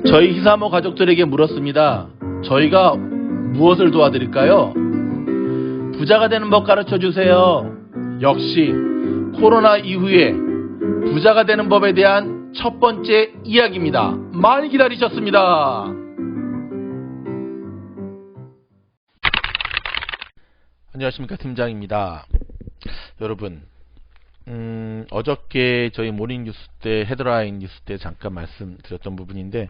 저희 히사모 가족들에게 물었습니다. 저희가 무엇을 도와드릴까요? 부자가 되는 법 가르쳐 주세요. 역시 코로나 이후에 부자가 되는 법에 대한 첫 번째 이야기입니다. 많이 기다리셨습니다. 안녕하십니까, 팀장입니다. 여러분, 어저께 저희 모닝 뉴스 때, 헤드라인 뉴스 때 잠깐 말씀드렸던 부분인데,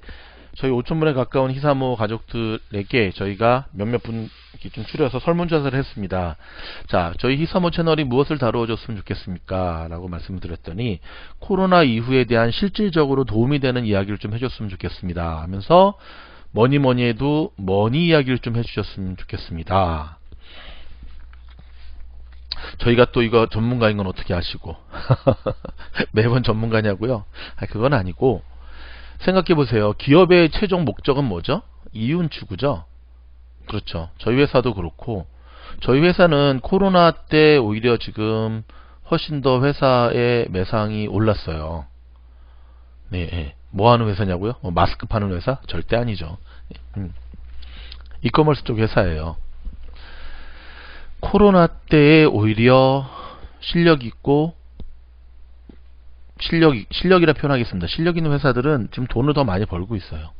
저희 5,000분에 가까운 히사모 가족들에게 저희가 몇몇 분 좀 추려서 설문조사를 했습니다. 자, 저희 히사모 채널이 무엇을 다루어줬으면 좋겠습니까? 라고 말씀을 드렸더니, 코로나 이후에 대한 실질적으로 도움이 되는 이야기를 좀 해줬으면 좋겠습니다 하면서, 뭐니 해도 머니 이야기를 좀 해주셨으면 좋겠습니다. 저희가 또 이거 전문가인 건 어떻게 아시고 매번 전문가냐고요? 그건 아니고, 생각해보세요. 기업의 최종 목적은 뭐죠? 이윤 추구죠. 그렇죠. 저희 회사도 그렇고, 저희 회사는 코로나 때 오히려 지금 훨씬 더 회사의 매상이 올랐어요. 네, 뭐 하는 회사냐고요? 마스크 파는 회사? 절대 아니죠. 이커머스 쪽 회사예요. 코로나 때에 오히려 실력 있고, 실력이라 표현하겠습니다. 실력 있는 회사들은 지금 돈을 더 많이 벌고 있어요.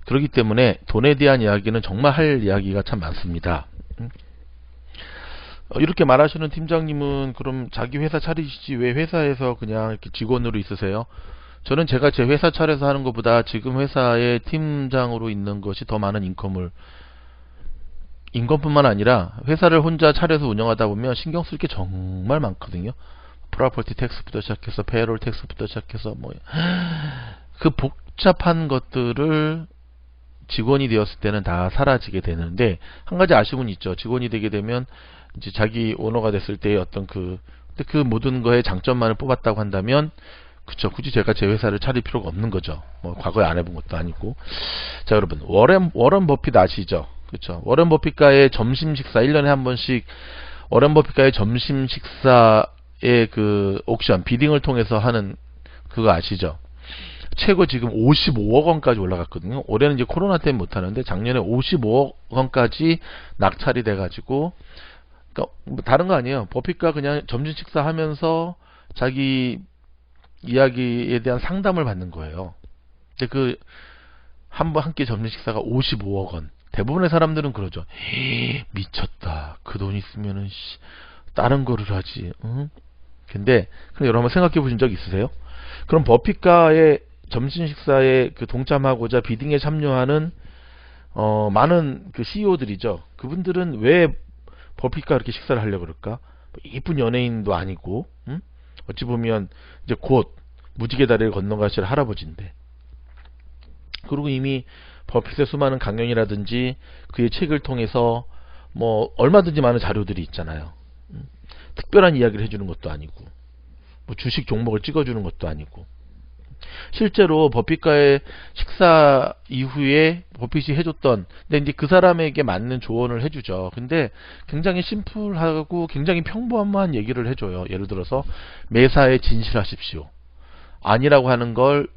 그렇기 때문에 돈에 대한 이야기는 정말 할 이야기가 참 많습니다. 이렇게 말하시는 팀장님은 그럼 자기 회사 차리시지 왜 회사에서 그냥 이렇게 직원으로 있으세요? 저는 제가 제 회사 차려서 하는 것보다 지금 회사의 팀장으로 있는 것이 더 많은 인건뿐만 아니라 회사를 혼자 차려서 운영하다 보면 신경 쓸 게 정말 많거든요. 프로퍼티 텍스부터 시작해서 페이롤 텍스부터 시작해서 그 복잡한 것들을 직원이 되었을 때는 다 사라지게 되는데, 한 가지 아쉬움은 있죠. 직원이 되게 되면 이제 자기 오너가 됐을 때의 어떤 그 모든 거에 장점만을 뽑았다고 한다면, 그쵸, 굳이 제가 제 회사를 차릴 필요가 없는 거죠. 과거에 안 해본 것도 아니고. 자, 여러분, 워런 버핏 아시죠? 그쵸. 워런 버핏과의 점심 식사, 1년에 한 번씩 워런 버핏과의 점심 식사의 그 옥션, 비딩을 통해서 하는 그거 아시죠? 최고 지금 55억 원까지 올라갔거든요. 올해는 이제 코로나 때문에 못하는데, 작년에 55억 원까지 낙찰이 돼가지고, 그러니까 다른 거 아니에요. 버핏과 그냥 점심 식사하면서 자기 이야기에 대한 상담을 받는 거예요. 근데 한 끼 점심 식사가 55억 원. 대부분의 사람들은 그러죠. 미쳤다. 그 돈 있으면은 다른 거를 하지. 응? 근데 그럼 여러분 생각해 보신 적 있으세요? 그럼 버핏과의 점심 식사에 동참하고자 비딩에 참여하는 많은 그 CEO들이죠. 그분들은 왜 버핏과 그렇게 식사를 하려고 그럴까? 이쁜 연예인도 아니고, 응? 어찌 보면 이제 곧 무지개 다리를 건너가실 할아버지인데, 그리고 이미 버핏의 수많은 강연이라든지 그의 책을 통해서 얼마든지 많은 자료들이 있잖아요. 특별한 이야기를 해주는 것도 아니고, 주식 종목을 찍어주는 것도 아니고, 실제로 버핏과의 식사 이후에 버핏이 해줬던, 근데 이제 그 사람에게 맞는 조언을 해주죠. 근데 굉장히 심플하고 굉장히 평범한 얘기를 해줘요. 예를 들어서 매사에 진실하십시오. 아니라고 하는 걸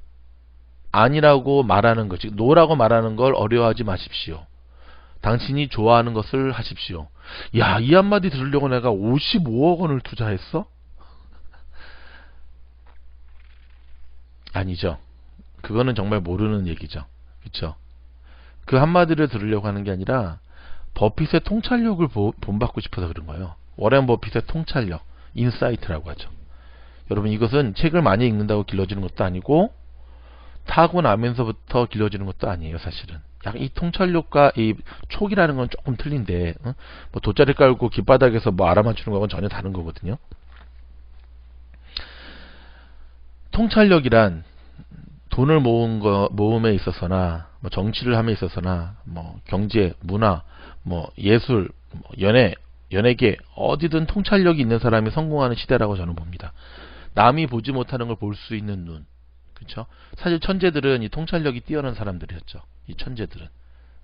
아니라고 말하는 것, 즉 노라고 말하는 걸 어려워하지 마십시오. 당신이 좋아하는 것을 하십시오. 야, 이 한마디 들으려고 내가 55억 원을 투자했어? 아니죠. 그거는 정말 모르는 얘기죠. 그쵸? 그 한마디를 들으려고 하는 게 아니라 버핏의 통찰력을 본받고 싶어서 그런 거예요. 워렌 버핏의 통찰력, 인사이트라고 하죠. 여러분, 이것은 책을 많이 읽는다고 길러지는 것도 아니고 타고나면서부터 길러지는 것도 아니에요. 사실은 약간 이 통찰력과 이 촉이라는 건 조금 틀린데, 돗자리 깔고 길바닥에서 알아맞추는 거하고는 전혀 다른 거거든요. 통찰력이란 돈을 모음에 있어서나, 정치를 함에 있어서나, 경제, 문화, 예술, 연예계, 어디든 통찰력이 있는 사람이 성공하는 시대라고 저는 봅니다. 남이 보지 못하는 걸 볼 수 있는 눈. 그렇죠? 사실 천재들은 이 통찰력이 뛰어난 사람들이었죠. 이 천재들은.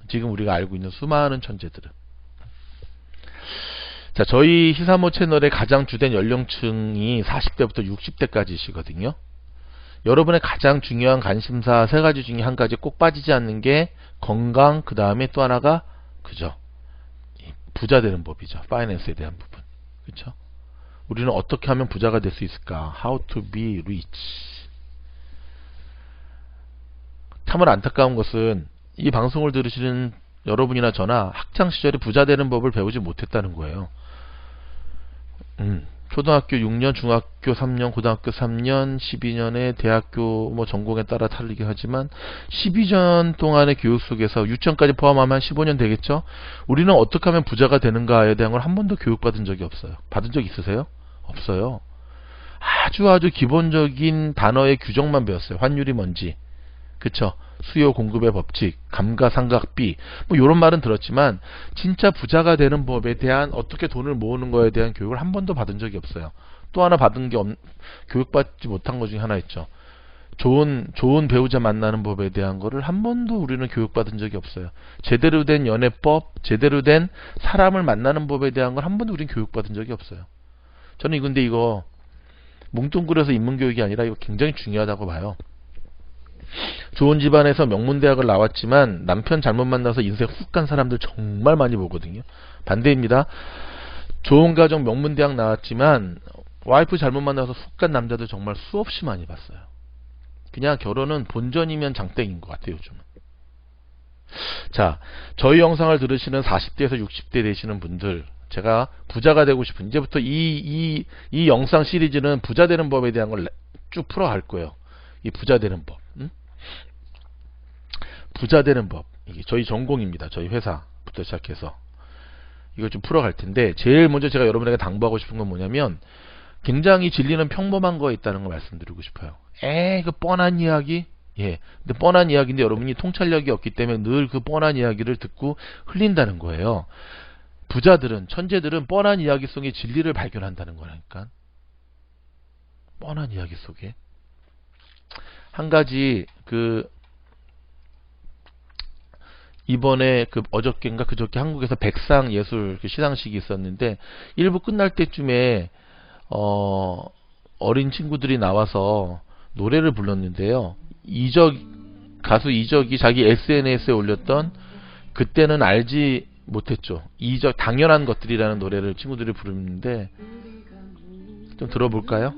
지금 우리가 알고 있는 수많은 천재들은. 자, 저희 히사모 채널의 가장 주된 연령층이 40대부터 60대까지시거든요. 여러분의 가장 중요한 관심사 세 가지 중에 한 가지 꼭 빠지지 않는 게 건강, 그 다음에 또 하나가 그죠? 부자 되는 법이죠. 파이낸스에 대한 부분. 그렇죠? 우리는 어떻게 하면 부자가 될 수 있을까? How to be rich. 참으로 안타까운 것은 이 방송을 들으시는 여러분이나 저나 학창 시절에 부자 되는 법을 배우지 못했다는 거예요. 초등학교 6년, 중학교 3년, 고등학교 3년, 12년에 대학교 뭐 전공에 따라 다르긴 하지만 12년 동안의 교육 속에서 유치원까지 포함하면 15년 되겠죠? 우리는 어떻게 하면 부자가 되는가에 대한 걸 한 번도 교육받은 적이 없어요. 받은 적 있으세요? 없어요. 아주 기본적인 단어의 규정만 배웠어요. 환율이 뭔지. 그쵸? 수요 공급의 법칙, 감가상각비, 뭐 이런 말은 들었지만 진짜 부자가 되는 법에 대한 어떻게 돈을 모으는 거에 대한 교육을 한 번도 받은 적이 없어요. 또 하나 받은 게 교육받지 못한 것 중에 하나 있죠. 좋은 배우자 만나는 법에 대한 거를 한 번도 우리는 교육받은 적이 없어요. 제대로 된 연애법, 제대로 된 사람을 만나는 법에 대한 걸 한 번도 우리는 교육받은 적이 없어요. 저는 근데 이거 뭉뚱그려서 인문교육이 아니라 이거 굉장히 중요하다고 봐요. 좋은 집안에서 명문대학을 나왔지만 남편 잘못 만나서 인생 훅 간 사람들 정말 많이 보거든요. 반대입니다. 좋은 가정 명문대학 나왔지만 와이프 잘못 만나서 훅 간 남자들 정말 수없이 많이 봤어요. 그냥 결혼은 본전이면 장땡인 것 같아요, 요즘은. 자, 저희 영상을 들으시는 40대에서 60대 되시는 분들, 제가 부자가 되고 싶은, 이제부터 이 영상 시리즈는 부자 되는 법에 대한 걸 쭉 풀어갈 거예요. 이 부자 되는 법. 부자 되는 법. 이게 저희 전공입니다. 저희 회사부터 시작해서. 이걸 좀 풀어갈 텐데, 제일 먼저 제가 여러분에게 당부하고 싶은 건 뭐냐면, 굉장히 진리는 평범한 거에 있다는 걸 말씀드리고 싶어요. 그 뻔한 이야기? 예. 근데 뻔한 이야기인데 여러분이 통찰력이 없기 때문에 늘 그 뻔한 이야기를 듣고 흘린다는 거예요. 부자들은, 천재들은 뻔한 이야기 속에 진리를 발견한다는 거라니까. 뻔한 이야기 속에. 한 가지, 이번에 어저께인가 그저께 한국에서 백상 예술 시상식이 있었는데, 1부 끝날 때쯤에, 어린 친구들이 나와서 노래를 불렀는데요. 가수 이적이 자기 SNS에 올렸던 그때는 알지 못했죠. 이적 당연한 것들이라는 노래를 친구들이 부르는데 좀 들어볼까요?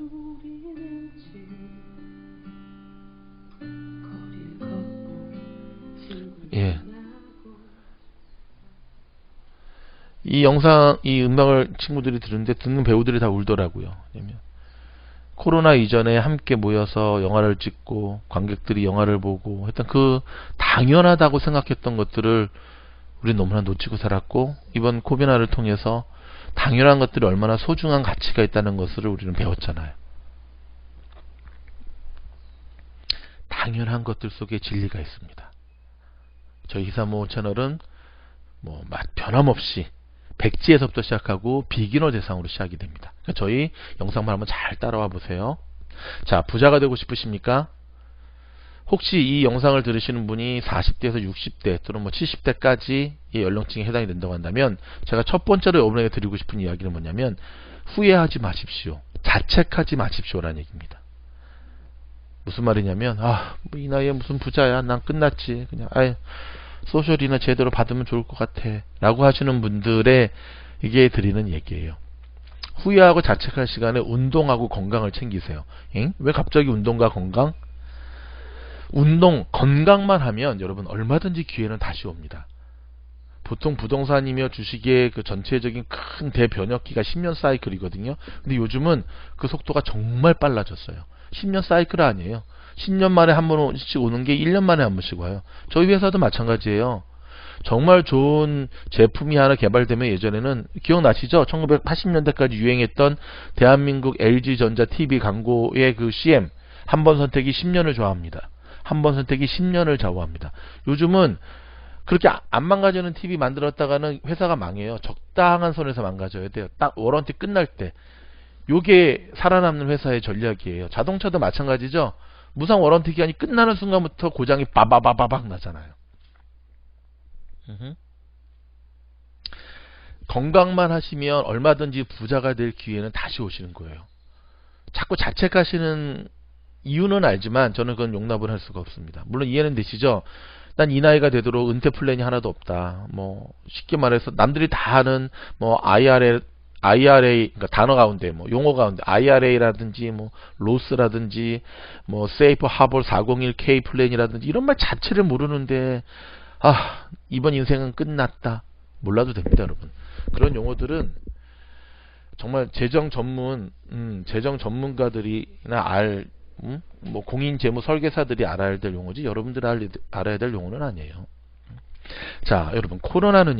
예. 이 음악을 친구들이 들었는데 듣는 배우들이 다 울더라고요. 왜냐면 코로나 이전에 함께 모여서 영화를 찍고 관객들이 영화를 보고 했던 그 당연하다고 생각했던 것들을 우리는 너무나 놓치고 살았고, 이번 코비나를 통해서 당연한 것들이 얼마나 소중한 가치가 있다는 것을 우리는 배웠잖아요. 당연한 것들 속에 진리가 있습니다. 저희 히사모 채널은 변함없이 백지에서부터 시작하고 비기너 대상으로 시작이 됩니다. 그러니까 저희 영상만 한번 잘 따라와 보세요. 자, 부자가 되고 싶으십니까? 혹시 이 영상을 들으시는 분이 40대에서 60대 또는 70대까지의 연령층에 해당이 된다고 한다면, 제가 첫 번째로 여러분에게 드리고 싶은 이야기는 뭐냐면, 후회하지 마십시오. 자책하지 마십시오라는 얘기입니다. 무슨 말이냐면, 이 나이에 무슨 부자야, 난 끝났지, 그냥 소셜이나 제대로 받으면 좋을 것 같아 라고 하시는 분들의 이게 드리는 얘기예요. 후회하고 자책할 시간에 운동하고 건강을 챙기세요. 왜 갑자기 운동과 건강? 건강만 하면 여러분 얼마든지 기회는 다시 옵니다. 보통 부동산이며 주식의 그 전체적인 큰 대변혁기가 10년 사이클이거든요. 근데 요즘은 그 속도가 정말 빨라졌어요. 10년 사이클 아니에요. 10년 만에 한 번씩 오는 게 1년 만에 한 번씩 와요. 저희 회사도 마찬가지예요. 정말 좋은 제품이 하나 개발되면, 예전에는 기억나시죠? 1980년대까지 유행했던 대한민국 LG전자 TV 광고의 그 CM, 한 번 선택이 10년을 좌우합니다. 한 번 선택이 10년을 좌우합니다. 요즘은 그렇게 안 망가지는 TV 만들었다가는 회사가 망해요. 적당한 선에서 망가져야 돼요. 딱 워런티 끝날 때. 요게 살아남는 회사의 전략이에요. 자동차도 마찬가지죠. 무상 워런티 기간이 끝나는 순간부터 고장이 빠바바바박 나잖아요. 건강만 하시면 얼마든지 부자가 될 기회는 다시 오시는 거예요. 자꾸 자책하시는 이유는 알지만 저는 그건 용납을 할 수가 없습니다. 물론 이해는 되시죠? 난 이 나이가 되도록 은퇴 플랜이 하나도 없다. 뭐 쉽게 말해서 남들이 다 하는 뭐 IRA 그러니까 단어 가운데 뭐 용어 가운데 IRA라든지 뭐 로스라든지 뭐 세이프 하버 401k 플랜이라든지 이런 말 자체를 모르는데 이번 인생은 끝났다. 몰라도 됩니다, 여러분. 그런 용어들은 정말 재정 전문가들이나 뭐 공인 재무 설계사들이 알아야 될 용어지 여러분들이 알아야 될 용어는 아니에요. 자, 여러분, 코로나는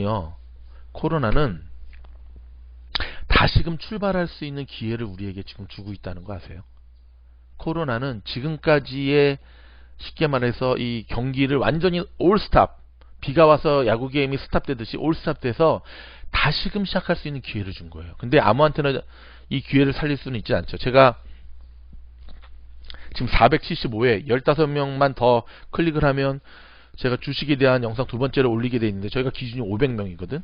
다시금 출발할 수 있는 기회를 우리에게 지금 주고 있다는 거 아세요? 코로나는 지금까지의 쉽게 말해서 이 경기를 완전히 올스탑, 비가 와서 야구 게임이 스탑되듯이 올스탑 돼서 다시금 시작할 수 있는 기회를 준 거예요. 근데 아무한테나 이 기회를 살릴 수는 있지 않죠. 제가 지금 475회 15명만 더 클릭을 하면 제가 주식에 대한 영상 두 번째로 올리게 돼 있는데 저희가 기준이 500명이거든.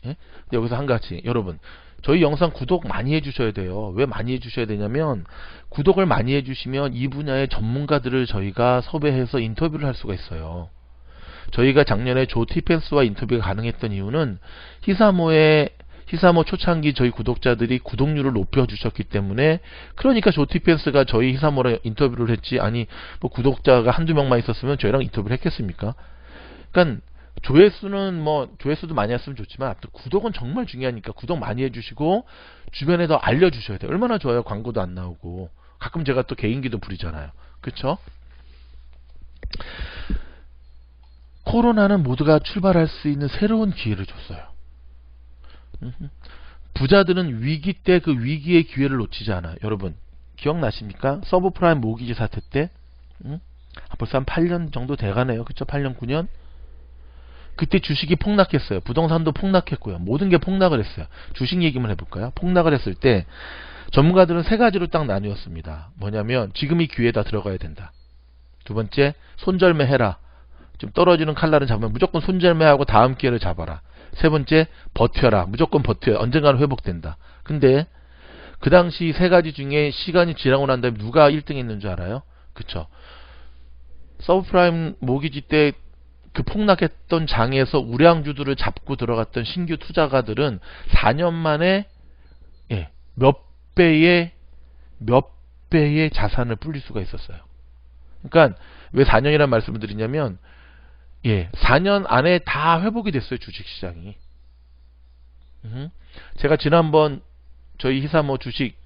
예? 여기서 한 가지, 여러분, 저희 영상 구독 많이 해주셔야 돼요. 왜 많이 해주셔야 되냐면 구독을 많이 해주시면 이 분야의 전문가들을 저희가 섭외해서 인터뷰를 할 수가 있어요. 저희가 작년에 조 티펜스와 인터뷰가 가능했던 이유는 히사모 초창기 저희 구독자들이 구독률을 높여주셨기 때문에. 그러니까 조 티펜스가 저희 히사모랑 인터뷰를 했지, 아니 뭐 구독자가 한두 명만 있었으면 저희랑 인터뷰를 했겠습니까? 그러니까 조회수도 많이 했으면 좋지만 아무튼 구독은 정말 중요하니까 구독 많이 해주시고 주변에 더 알려주셔야 돼요. 얼마나 좋아요. 광고도 안 나오고 가끔 제가 또 개인기도 부리잖아요. 그쵸? 코로나는 모두가 출발할 수 있는 새로운 기회를 줬어요. 부자들은 위기 때 그 위기의 기회를 놓치지 않아요. 여러분 기억나십니까? 서브프라임 모기지 사태 때 벌써 한 8년 정도 돼가네요. 그쵸? 8년 9년. 그때 주식이 폭락했어요. 부동산도 폭락했고요. 모든 게 폭락을 했어요. 주식 얘기만 해볼까요? 폭락을 했을 때 전문가들은 세 가지로 딱 나뉘었습니다. 뭐냐면 지금이 기회다, 들어가야 된다. 두 번째, 손절매 해라. 좀 떨어지는 칼날은 잡으면 무조건 손절매하고 다음 기회를 잡아라. 세 번째, 버텨라. 무조건 버텨야 언젠가는 회복된다. 근데 그 당시 세 가지 중에 시간이 지나고 난 다음에 누가 1등 했는 줄 알아요? 그쵸? 서브프라임 모기지 때 그 폭락했던 장에서 우량주들을 잡고 들어갔던 신규 투자가들은 4년 만에 몇 배의 자산을 불릴 수가 있었어요. 그러니까 왜 4년이라는 말씀을 드리냐면 4년 안에 다 회복이 됐어요. 주식시장이. 제가 지난번 저희 히사모 주식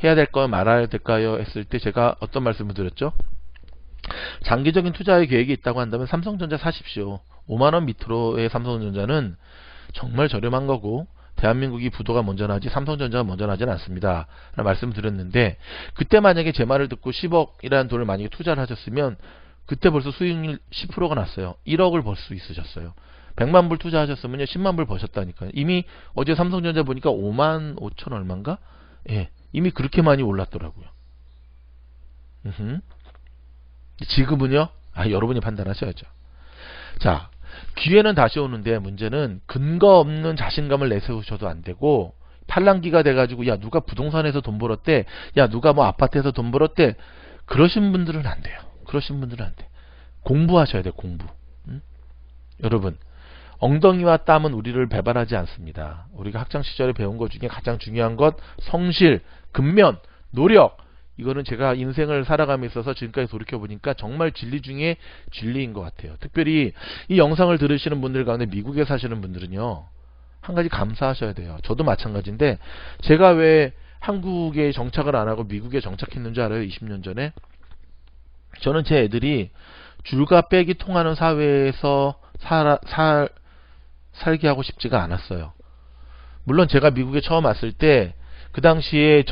해야 될 거 말아야 될까요 했을 때 제가 어떤 말씀을 드렸죠? 장기적인 투자의 계획이 있다고 한다면 삼성전자 사십시오. 5만원 밑으로의 삼성전자는 정말 저렴한 거고 대한민국이 부도가 먼저 나지 삼성전자가 먼저 나지는 않습니다 라는 말씀을 드렸는데, 그때 만약에 제 말을 듣고 10억이라는 돈을 만약에 투자를 하셨으면 그때 벌써 수익률 10%가 났어요. 1억을 벌 수 있으셨어요. 100만 불 투자하셨으면 10만 불 버셨다니까요. 이미 어제 삼성전자 보니까 5만 5천 얼마인가? 이미 그렇게 많이 올랐더라고요. 지금은요? 여러분이 판단하셔야죠. 자, 기회는 다시 오는데 문제는 근거 없는 자신감을 내세우셔도 안 되고, 팔랑기가 돼가지고 야 누가 부동산에서 돈 벌었대, 야 누가 뭐 아파트에서 돈 벌었대, 그러신 분들은 안 돼요. 그러신 분들은 안 돼. 공부하셔야 돼요. 공부. 여러분, 엉덩이와 땀은 우리를 배반하지 않습니다. 우리가 학창시절에 배운 것 중에 가장 중요한 것, 성실, 근면, 노력. 이거는 제가 인생을 살아감에 있어서 지금까지 돌이켜보니까 정말 진리 중에 진리인 것 같아요. 특별히 이 영상을 들으시는 분들 가운데 미국에 사시는 분들은요, 한 가지 감사하셔야 돼요. 저도 마찬가지인데, 제가 왜 한국에 정착을 안 하고 미국에 정착했는 줄 알아요? 20년 전에. 저는 제 애들이 줄과 빽이 통하는 사회에서 살게 하고 싶지가 않았어요. 물론 제가 미국에 처음 왔을 때 그 당시에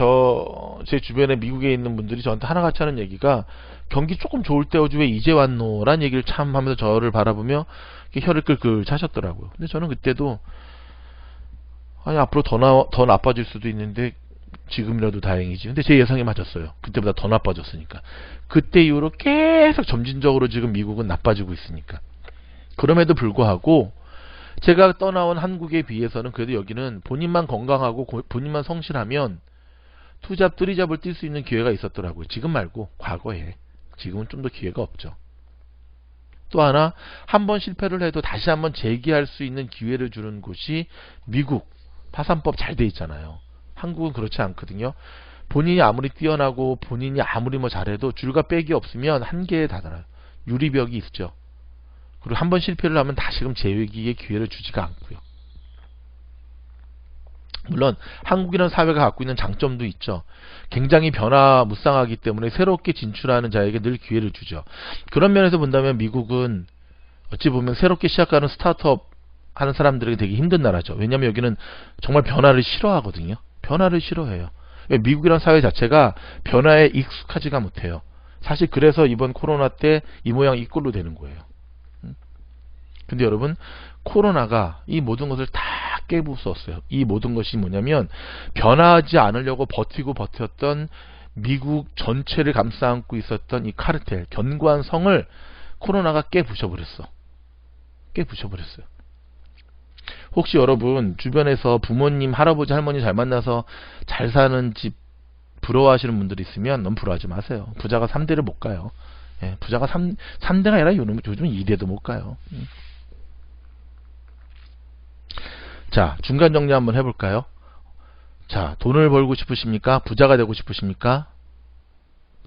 제 주변에 미국에 있는 분들이 저한테 하나같이 하는 얘기가, 경기 조금 좋을 때 오지 왜 이제 왔노? 라는 얘기를 참 하면서 저를 바라보며 혀를 끌끌 차셨더라고요. 근데 저는 그때도 앞으로 더 나빠질 수도 있는데 지금이라도 다행이지. 근데 제 예상이 맞았어요. 그때보다 더 나빠졌으니까. 그때 이후로 계속 점진적으로 지금 미국은 나빠지고 있으니까. 그럼에도 불구하고 제가 떠나온 한국에 비해서는 그래도 여기는 본인만 건강하고 본인만 성실하면 투잡, 쓰리잡을 뛸 수 있는 기회가 있었더라고요. 지금 말고 과거에. 지금은 좀 더 기회가 없죠. 또 하나, 한 번 실패를 해도 다시 한번 재기할 수 있는 기회를 주는 곳이 미국. 파산법 잘 돼 있잖아요. 한국은 그렇지 않거든요. 본인이 아무리 뛰어나고 본인이 아무리 뭐 잘해도 줄과 백이 없으면 한계에 다다라요. 유리벽이 있죠. 그리고 한 번 실패를 하면 다시금 재기의 기회를 주지가 않고요. 물론 한국이라는 사회가 갖고 있는 장점도 있죠. 굉장히 변화무쌍하기 때문에 새롭게 진출하는 자에게 늘 기회를 주죠. 그런 면에서 본다면 미국은 어찌 보면 새롭게 시작하는 스타트업 하는 사람들에게 되게 힘든 나라죠. 왜냐하면 여기는 정말 변화를 싫어하거든요. 변화를 싫어해요. 미국이라는 사회 자체가 변화에 익숙하지가 못해요. 사실 그래서 이번 코로나 때 이 모양 이 꼴로 되는 거예요. 근데 여러분, 코로나가 이 모든 것을 다 깨부쉈어요. 이 모든 것이 뭐냐면 변화하지 않으려고 버티고 버텼던 미국 전체를 감싸안고 있었던 이 카르텔, 견고한 성을 코로나가 깨부셔버렸어. 깨부셔버렸어요. 혹시 여러분 주변에서 부모님, 할아버지, 할머니 잘 만나서 잘 사는 집 부러워하시는 분들이 있으면 너무 부러워하지 마세요. 부자가 3대를 못 가요. 예, 부자가 3대가 아니라 요즘 2대도 못 가요. 자, 중간 정리 한번 해볼까요? 자, 돈을 벌고 싶으십니까? 부자가 되고 싶으십니까?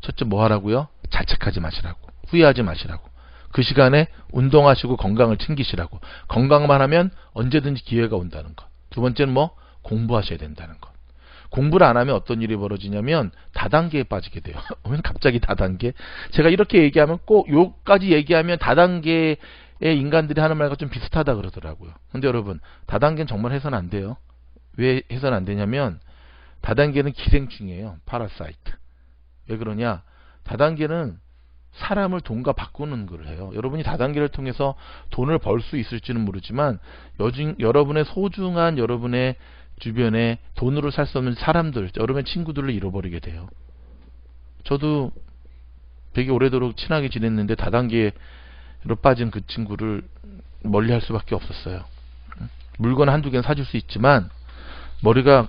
첫째 뭐 하라고요? 자책하지 마시라고. 후회하지 마시라고. 그 시간에 운동하시고 건강을 챙기시라고. 건강만 하면 언제든지 기회가 온다는 것. 두 번째는 뭐? 공부하셔야 된다는 것. 공부를 안 하면 어떤 일이 벌어지냐면 다단계에 빠지게 돼요. 왜 갑자기 다단계? 제가 이렇게 얘기하면 꼭 요까지 얘기하면 다단계의 인간들이 하는 말과 좀 비슷하다 그러더라고요. 근데 여러분, 다단계는 정말 해서는 안 돼요. 왜 해서는 안 되냐면 다단계는 기생충이에요. 파라사이트. 왜 그러냐? 다단계는 사람을 돈과 바꾸는 걸 해요. 여러분이 다단계를 통해서 돈을 벌 수 있을지는 모르지만 여러분의 소중한 여러분의 주변에 돈으로 살 수 없는 사람들, 여러분의 친구들을 잃어버리게 돼요. 저도 되게 오래도록 친하게 지냈는데 다단계로 빠진 그 친구를 멀리할 수밖에 없었어요. 물건 한두 개는 사줄 수 있지만 머리가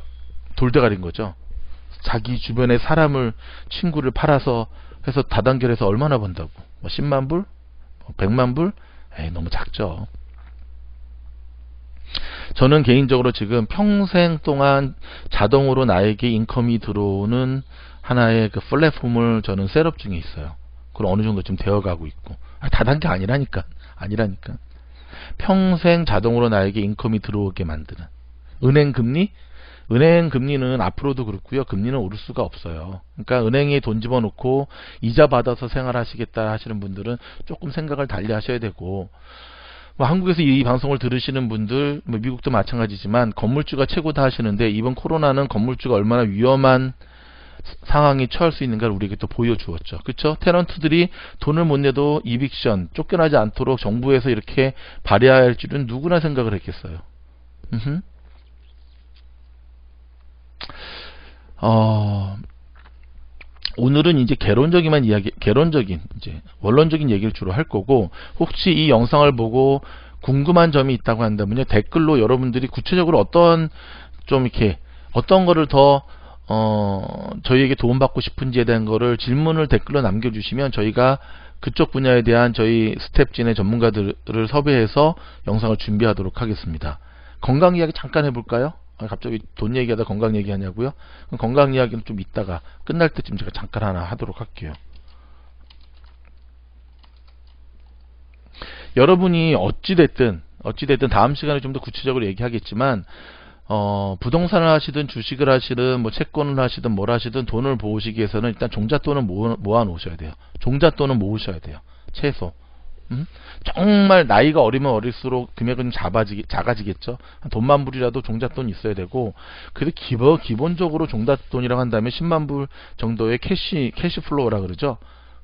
돌대가리인 거죠. 자기 주변의 사람을, 친구를 팔아서 해서 다단계를 해서 얼마나 번다고? 뭐 10만 불? 100만 불? 에이, 너무 작죠. 저는 개인적으로 지금 평생 동안 자동으로 나에게 인컴이 들어오는 하나의 그 플랫폼을 저는 셋업 중에 있어요. 그럼 어느 정도 좀 되어가고 있고. 다단계 아니라니까. 평생 자동으로 나에게 인컴이 들어오게 만드는. 은행 금리? 은행 금리는 앞으로도 그렇고요. 금리는 오를 수가 없어요. 그러니까 은행에 돈 집어넣고 이자 받아서 생활하시겠다 하시는 분들은 조금 생각을 달리 하셔야 되고, 뭐 한국에서 이 방송을 들으시는 분들, 뭐 미국도 마찬가지지만 건물주가 최고다 하시는데 이번 코로나는 건물주가 얼마나 위험한 상황에 처할 수 있는가를 우리에게 또 보여주었죠. 그렇죠? 테넌트들이 돈을 못 내도 이빅션, 쫓겨나지 않도록 정부에서 이렇게 발휘할 줄은 누구나 생각을 했겠어요. 오늘은 이제 개론적인 이제 원론적인 얘기를 주로 할 거고, 혹시 이 영상을 보고 궁금한 점이 있다고 한다면요, 댓글로 여러분들이 구체적으로 어떤 좀 이렇게 어떤 거를 더 저희에게 도움받고 싶은지에 대한 거를 질문을 댓글로 남겨주시면 저희가 그쪽 분야에 대한 저희 스텝진의 전문가들을 섭외해서 영상을 준비하도록 하겠습니다. 건강 이야기 잠깐 해볼까요? 갑자기 돈 얘기하다 건강 얘기하냐고요? 건강 이야기는 좀 이따가 끝날 때쯤 제가 잠깐 하나 하도록 할게요. 여러분이 어찌됐든 다음 시간에 좀 더 구체적으로 얘기하겠지만 부동산을 하시든 주식을 하시든 뭐 채권을 하시든 뭘 하시든 돈을 모으시기 위해서는 일단 종잣돈을 모아 놓으셔야 돼요. 종잣돈은 모으셔야 돼요. 최소. 정말 나이가 어리면 어릴수록 금액은 작아지겠죠. 한 돈만 불이라도 종잣돈이 있어야 되고, 그래도 기본적으로 종잣돈이라고 한다면 10만 불 정도의 캐시플로우라 그러죠.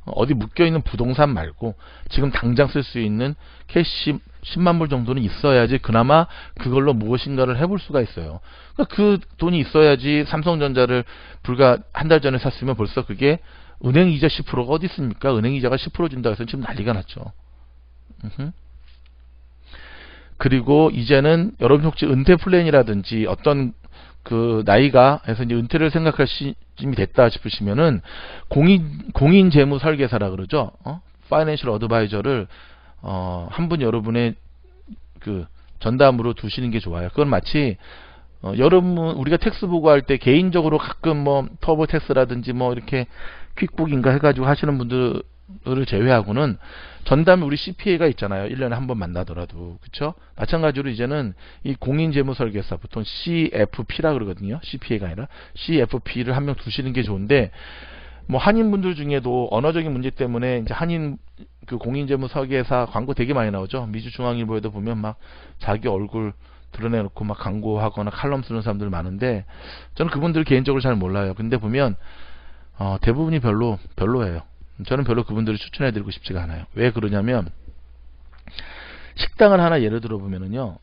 어디 묶여있는 부동산 말고 지금 당장 쓸 수 있는 캐시 10만 불 정도는 있어야지 그나마 그걸로 무엇인가를 해볼 수가 있어요. 그러니까 그 돈이 있어야지. 삼성전자를 불과 한 달 전에 샀으면 벌써 그게 은행이자 10%가 어디 있습니까? 은행이자가 10% 준다고 해서 지금 난리가 났죠. 그리고 이제는 여러분 혹시 은퇴 플랜이라든지 어떤 그 나이가 해서 이제 은퇴를 생각할 시점이 됐다 싶으시면은 공인 재무 설계사라 그러죠. 파이낸셜 어드바이저를 한 분 여러분의 그 전담으로 두시는 게 좋아요. 그건 마치 여러분 우리가 텍스 보고할 때 개인적으로 가끔 뭐 터보 텍스라든지 뭐 이렇게 퀵북인가 해가지고 하시는 분들을 제외하고는 전담에 우리 CPA가 있잖아요. 1년에 한 번 만나더라도. 그쵸? 마찬가지로 이제는 이 공인재무설계사, 보통 CFP라 그러거든요. CPA가 아니라 CFP를 한 명 두시는 게 좋은데, 뭐 한인분들 중에도 언어적인 문제 때문에 이제 한인 그 공인재무설계사 광고 되게 많이 나오죠. 미주중앙일보에도 보면 막 자기 얼굴 드러내놓고 막 광고하거나 칼럼 쓰는 사람들 많은데, 저는 그분들 개인적으로 잘 몰라요. 근데 보면 대부분이 별로예요. 저는 별로 그분들을 추천해드리고 싶지가 않아요. 왜 그러냐면, 식당을 하나 예를 들어 보면은요,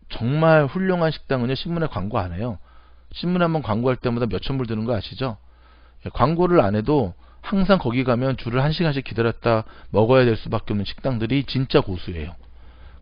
정말 훌륭한 식당은요, 신문에 광고 안 해요. 신문에 한번 광고할 때마다 몇천 불 드는 거 아시죠? 광고를 안 해도 항상 거기 가면 줄을 1시간씩 기다렸다 먹어야 될 수밖에 없는 식당들이 진짜 고수예요.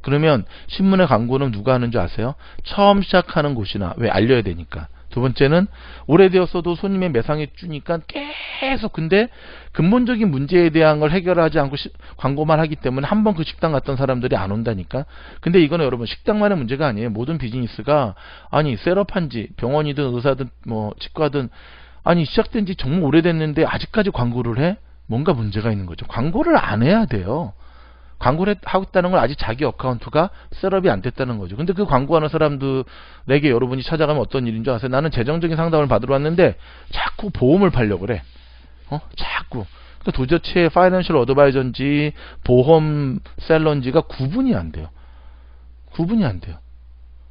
그러면 신문의 광고는 누가 하는 줄 아세요? 처음 시작하는 곳이나, 왜 알려야 되니까. 두 번째는 오래되었어도 손님의 매상이 주니까 계속, 근데 근본적인 문제에 대한 걸 해결하지 않고 광고만 하기 때문에 한 번 그 식당 갔던 사람들이 안 온다니까. 근데 이거는 여러분 식당만의 문제가 아니에요. 모든 비즈니스가, 아니 셋업한지 병원이든 의사든 뭐 치과든, 아니 시작된 지 정말 오래됐는데 아직까지 광고를 해? 뭔가 문제가 있는 거죠. 광고를 안 해야 돼요. 광고를 하고 있다는 건 아직 자기 어카운트가 셋업이 안 됐다는 거죠. 근데 그 광고하는 사람들에게 여러분이 찾아가면 어떤 일인 줄 아세요? 나는 재정적인 상담을 받으러 왔는데 자꾸 보험을 팔려고 그래. 자꾸. 그러니까 도대체 파이낸셜 어드바이저인지 보험 셀러인지가 구분이 안 돼요. 구분이 안 돼요.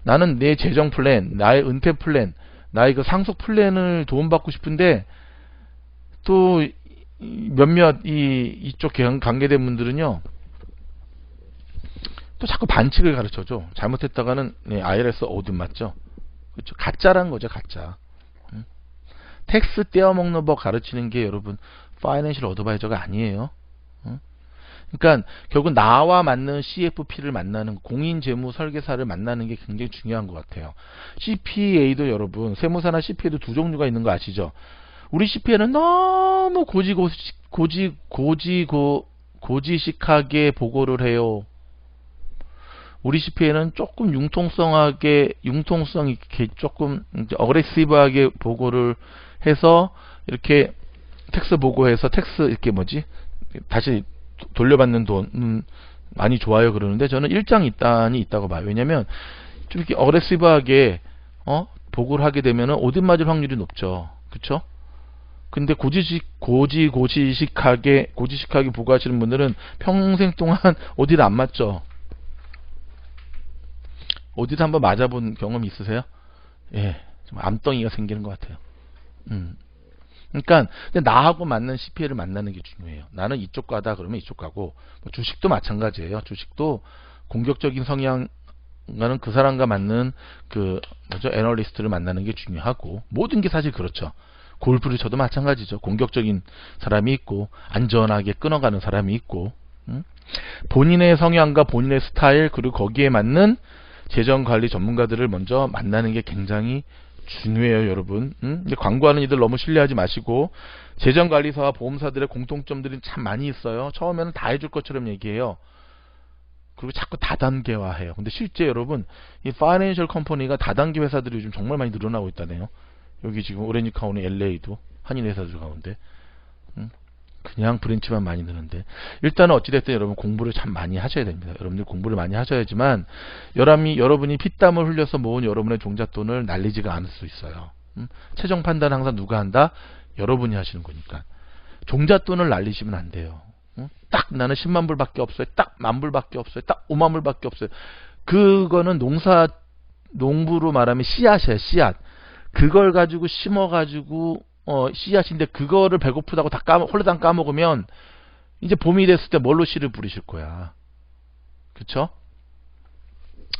나는 내 재정 플랜, 나의 은퇴 플랜, 나의 그 상속 플랜을 도움받고 싶은데, 또 몇몇 이쪽 관계된 분들은요, 또 자꾸 반칙을 가르쳐줘. 잘못했다가는 IRS 오딘 맞죠? 그렇죠? 가짜란 거죠, 가짜. 텍스 떼어먹는 법 가르치는 게 여러분 파이낸셜 어드바이저가 아니에요. 그러니까 결국 나와 맞는 CFP를 만나는, 공인재무 설계사를 만나는 게 굉장히 중요한 것 같아요. CPA도 여러분, 세무사나 CPA도 두 종류가 있는 거 아시죠? 우리 CPA는 너무 고지식하게 보고를 해요. 우리 CPA는 조금 융통성 있게 조금 어그레시브하게 보고를 해서, 이렇게 텍스 보고해서 텍스 이렇게 다시 돌려받는 돈 많이 좋아요 그러는데, 저는 일장일단이 있다고 봐요. 왜냐면 좀 이렇게 어그레시브하게 보고를 하게 되면은 오딘 맞을 확률이 높죠. 그쵸? 근데 고지식하게 보고하시는 분들은 평생 동안 오딘 안 맞죠. 오딘 한번 맞아본 경험이 있으세요? 예, 좀 암덩이가 생기는 것 같아요. 그러니까 근데 나하고 맞는 CPA를 만나는 게 중요해요. 나는 이쪽 가다 그러면 이쪽 가고, 뭐 주식도 마찬가지예요. 주식도 공격적인 성향과는 그 사람과 맞는 애널리스트를 만나는 게 중요하고, 모든 게 사실 그렇죠. 골프를 쳐도 마찬가지죠. 공격적인 사람이 있고 안전하게 끊어가는 사람이 있고, 본인의 성향과 본인의 스타일, 그리고 거기에 맞는 재정관리 전문가들을 먼저 만나는 게 굉장히 중요해요, 여러분. 근데 광고하는 이들 너무 신뢰하지 마시고, 재정관리사와 보험사들의 공통점들이 참 많이 있어요. 처음에는 다 해줄 것처럼 얘기해요. 그리고 자꾸 다단계화해요. 근데 실제 여러분, 이 파이낸셜 컴퍼니가 다단계 회사들이 요즘 정말 많이 늘어나고 있다네요. 여기 지금 오렌지 카운티 LA도 한인 회사들 가운데 그냥 브랜치만 많이 느는데, 일단은 어찌됐든 여러분 공부를 참 많이 하셔야 됩니다. 여러분들 공부를 많이 하셔야지만 여러분이 피땀을 흘려서 모은 여러분의 종잣돈을 날리지가 않을 수 있어요. 최종 판단은 항상 누가 한다? 여러분이 하시는 거니까. 종잣돈을 날리시면 안 돼요. 딱 나는 10만 불밖에 없어요. 딱 1만 불밖에 없어요. 딱 5만 불밖에 없어요. 그거는 농부로 말하면 씨앗이에요, 씨앗. 그걸 가지고 심어가지고 씨앗인데, 그거를 배고프다고 다 홀라당 까먹으면 이제 봄이 됐을 때 뭘로 씨를 뿌리실 거야. 그쵸?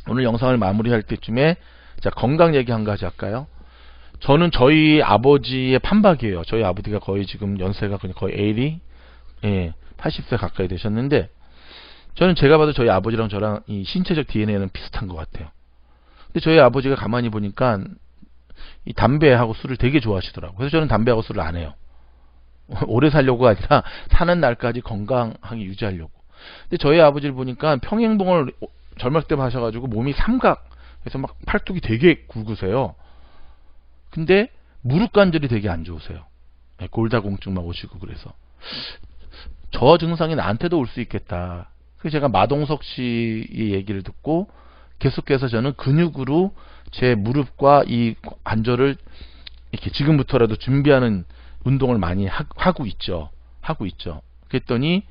오늘 영상을 마무리할 때쯤에 자, 건강 얘기 한 가지 할까요? 저는 저희 아버지의 판박이에요. 저희 아버지가 거의 지금 연세가 거의 80세 가까이 되셨는데, 저는 제가 봐도 저희 아버지랑 저랑 이 신체적 DNA는 비슷한 것 같아요. 근데 저희 아버지가 가만히 보니까 이 담배하고 술을 되게 좋아하시더라고요. 그래서 저는 담배하고 술을 안 해요. 오래 살려고가 아니라 사는 날까지 건강하게 유지하려고. 근데 저희 아버지를 보니까 평행봉을 젊었을 때 하셔가지고 몸이 삼각, 그래서 막 팔뚝이 되게 굵으세요. 근데 무릎 관절이 되게 안 좋으세요. 골다공증 막 오시고. 그래서 저 증상이 나한테도 올 수 있겠다. 그래서 제가 마동석 씨의 얘기를 듣고 계속해서 저는 근육으로 제 무릎과 이 관절을 이렇게 지금부터라도 준비하는 운동을 많이 하고 있죠. 그랬더니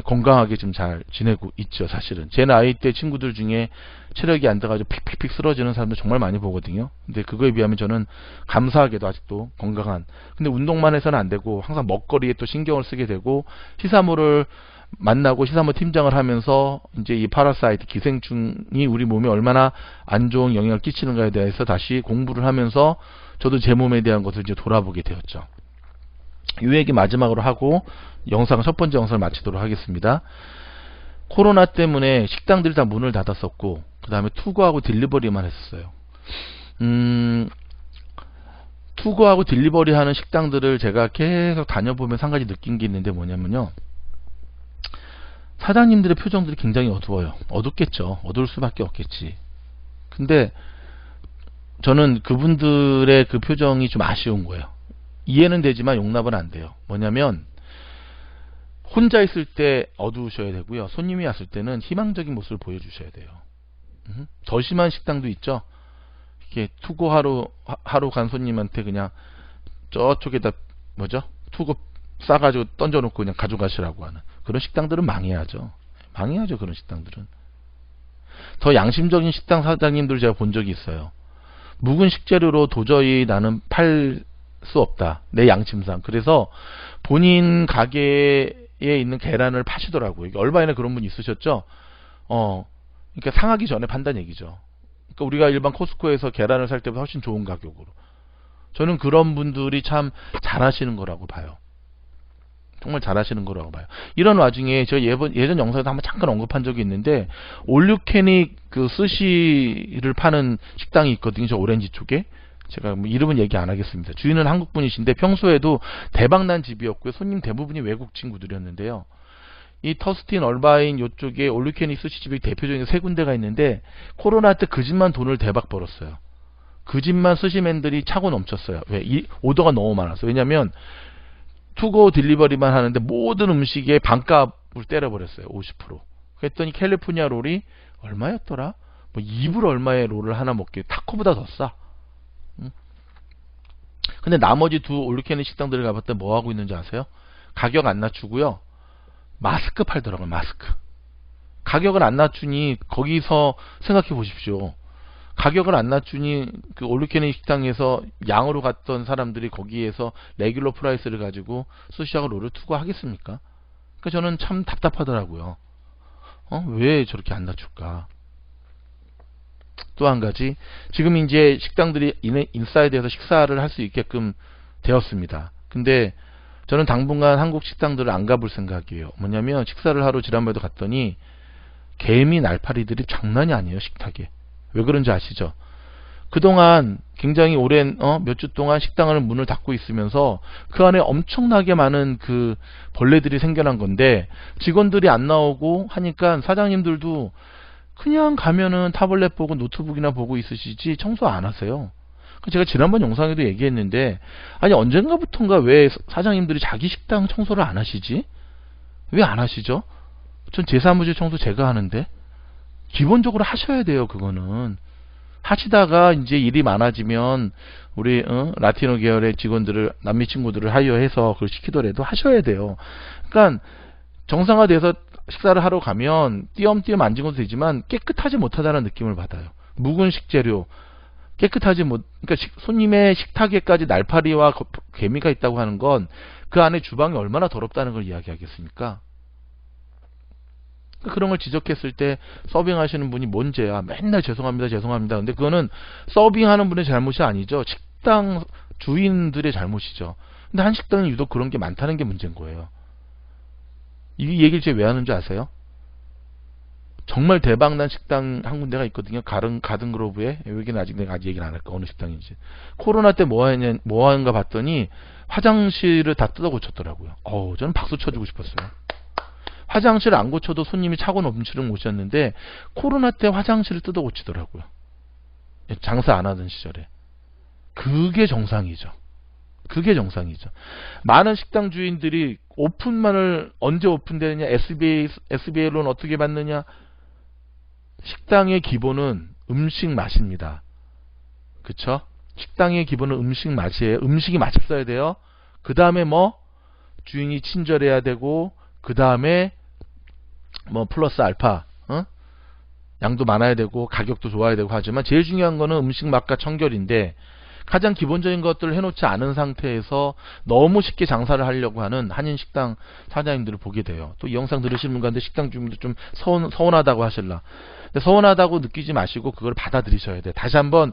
건강하게 좀 잘 지내고 있죠. 사실은 제 나이 때 친구들 중에 체력이 안 돼가지고 픽픽픽 쓰러지는 사람들 정말 많이 보거든요. 근데 그거에 비하면 저는 감사하게도 아직도 건강한. 근데 운동만 해서는 안 되고 항상 먹거리에 또 신경을 쓰게 되고, 시사물을 만나고 시사물 팀장을 하면서 이제 이 파라사이트 기생충이 우리 몸에 얼마나 안 좋은 영향을 끼치는가에 대해서 다시 공부를 하면서 저도 제 몸에 대한 것을 이제 돌아보게 되었죠. 이 얘기 마지막으로 하고 첫 번째 영상을 마치도록 하겠습니다. 코로나 때문에 식당들이 다 문을 닫았었고, 그 다음에 투고하고 딜리버리만 했었어요. 투고하고 딜리버리 하는 식당들을 제가 계속 다녀보면서 한 가지 느낀 게 있는데 뭐냐면요, 사장님들의 표정들이 굉장히 어두워요. 어둡겠죠. 어두울 수밖에 없겠지. 근데 저는 그분들의 그 표정이 좀 아쉬운 거예요. 이해는 되지만 용납은 안 돼요. 뭐냐면 혼자 있을 때 어두우셔야 되고요, 손님이 왔을 때는 희망적인 모습을 보여주셔야 돼요. 더 심한 식당도 있죠. 이렇게 투고하러 간 손님한테 그냥 저쪽에다 투고 싸가지고 던져놓고 그냥 가져가시라고 하는 그런 식당들은 망해야죠. 그런 식당들은. 더 양심적인 식당 사장님들 제가 본 적이 있어요. 묵은 식재료로 도저히 나는 팔 수 없다, 내 양심상. 그래서 본인 가게에 있는 계란을 파시더라고요. 얼마 전에 그런 분 있으셨죠. 그러니까 상하기 전에 판단 얘기죠. 그러니까 우리가 일반 코스코에서 계란을 살 때보다 훨씬 좋은 가격으로. 저는 그런 분들이 참 잘하시는 거라고 봐요. 정말 잘하시는 거라고 봐요. 이런 와중에 제가 예전 영상에도 한번 잠깐 언급한 적이 있는데, 올유캐닉 그 스시를 파는 식당이 있거든요, 저 오렌지 쪽에. 제가 뭐 이름은 얘기 안 하겠습니다. 주인은 한국 분이신데 평소에도 대박난 집이었고요, 손님 대부분이 외국 친구들이었는데요. 이 터스틴 얼바인 요쪽에 올유캐닉 스시집이 대표적인 세 군데가 있는데, 코로나 때 그 집만 돈을 대박 벌었어요. 그 집만 스시맨들이 차고 넘쳤어요. 왜? 오더가 너무 많아서. 왜냐면 투고 딜리버리만 하는데 모든 음식에 반값을 때려버렸어요. 50%. 그랬더니 캘리포니아 롤이 얼마였더라? 뭐 2불 얼마의 롤을 하나 먹기에 타코보다 더 싸. 근데 나머지 두 올유캐닉 식당들을 가봤더니 뭐 하고 있는지 아세요? 가격 안 낮추고요, 마스크 팔더라고요. 마스크. 가격을 안 낮추니 거기서 생각해 보십시오. 가격을 안 낮추니 그 올유캐닉 식당에서 양으로 갔던 사람들이 거기에서 레귤러 프라이스를 가지고 스시하고 롤을 투고하겠습니까? 그러니까 저는 참 답답하더라고요. 왜 저렇게 안 낮출까? 또 한 가지, 지금 이제 식당들이 인사이드에서 식사를 할 수 있게끔 되었습니다. 근데 저는 당분간 한국 식당들을 안 가볼 생각이에요. 뭐냐면 식사를 하러 지난번에도 갔더니 개미 날파리들이 장난이 아니에요, 식탁에. 왜 그런지 아시죠? 그동안 굉장히 오랜 몇 주 동안 식당을 문을 닫고 있으면서 그 안에 엄청나게 많은 그 벌레들이 생겨난 건데, 직원들이 안 나오고 하니까 사장님들도 그냥 가면은 타블렛 보고 노트북이나 보고 있으시지 청소 안 하세요. 제가 지난번 영상에도 얘기했는데, 아니 언젠가부턴가 왜 사장님들이 자기 식당 청소를 안 하시지? 왜 안 하시죠? 전 제 사무실 청소 제가 하는데. 기본적으로 하셔야 돼요. 그거는 하시다가 이제 일이 많아지면 우리 라티노 계열의 직원들을, 남미 친구들을 하이어해서 그걸 시키더라도 하셔야 돼요. 그러니까 정상화돼서 식사를 하러 가면 띄엄띄엄 앉은 것도 되지만 깨끗하지 못하다는 느낌을 받아요. 묵은 식재료 깨끗하지 못, 그러니까 손님의 식탁에까지 날파리와 개미가 있다고 하는 건 그 안에 주방이 얼마나 더럽다는 걸 이야기하겠습니까? 그런 걸 지적했을 때 서빙하시는 분이 뭔 죄야, 맨날 죄송합니다 근데 그거는 서빙하는 분의 잘못이 아니죠. 식당 주인들의 잘못이죠. 근데 한 식당은 유독 그런 게 많다는 게 문제인 거예요. 이 얘기를 제가 왜 하는지 아세요? 정말 대박난 식당 한 군데가 있거든요. 가든그로브에. 여기는 아직 내가 얘기는 안 할까. 어느 식당인지. 코로나 때 뭐 하는가 봤더니 화장실을 다 뜯어 고쳤더라고요. 저는 박수 쳐주고 싶었어요. 화장실 안 고쳐도 손님이 차고 넘치는 곳이었는데 코로나 때 화장실을 뜯어 고치더라고요. 장사 안 하던 시절에. 그게 정상이죠. 그게 정상이죠. 많은 식당 주인들이 오픈만을 언제 오픈되느냐, SBA로는 어떻게 받느냐. 식당의 기본은 음식 맛입니다. 그쵸? 식당의 기본은 음식 맛이에요. 음식이 맛있어야 돼요. 그 다음에 주인이 친절해야 되고, 그 다음에 플러스 알파, 양도 많아야 되고 가격도 좋아야 되고 하지만 제일 중요한 거는 음식 맛과 청결인데, 가장 기본적인 것들을 해놓지 않은 상태에서 너무 쉽게 장사를 하려고 하는 한인 식당 사장님들을 보게 돼요. 또 이 영상 들으시는 분 가운데 식당 주민들 좀 서운하다고 하실라. 근데 서운하다고 느끼지 마시고 그걸 받아들이셔야 돼. 다시 한번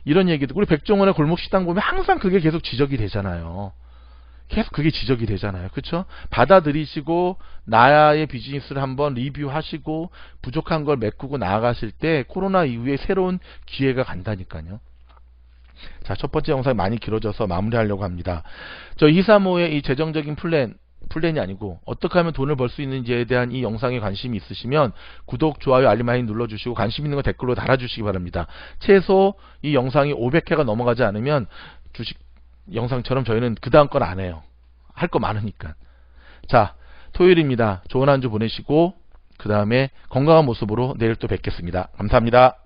이런 얘기도, 우리 백종원의 골목 식당 보면 항상 그게 계속 지적이 되잖아요. 계속 그게 지적이 되잖아요. 그렇죠? 받아들이시고 나의 비즈니스를 한번 리뷰하시고 부족한 걸 메꾸고 나아가실 때 코로나 이후에 새로운 기회가 간다니까요. 자, 첫 번째 영상이 많이 길어져서 마무리하려고 합니다. 저 235의 이 재정적인 플랜이 아니고 어떻게 하면 돈을 벌 수 있는지에 대한 이 영상에 관심이 있으시면 구독, 좋아요, 알림 많이 눌러주시고 관심 있는 거 댓글로 달아주시기 바랍니다. 최소 이 영상이 500회가 넘어가지 않으면 주식 영상처럼 저희는 그 다음 건 안 해요. 할 거 많으니까. 자, 토요일입니다. 좋은 한 주 보내시고 그 다음에 건강한 모습으로 내일 또 뵙겠습니다. 감사합니다.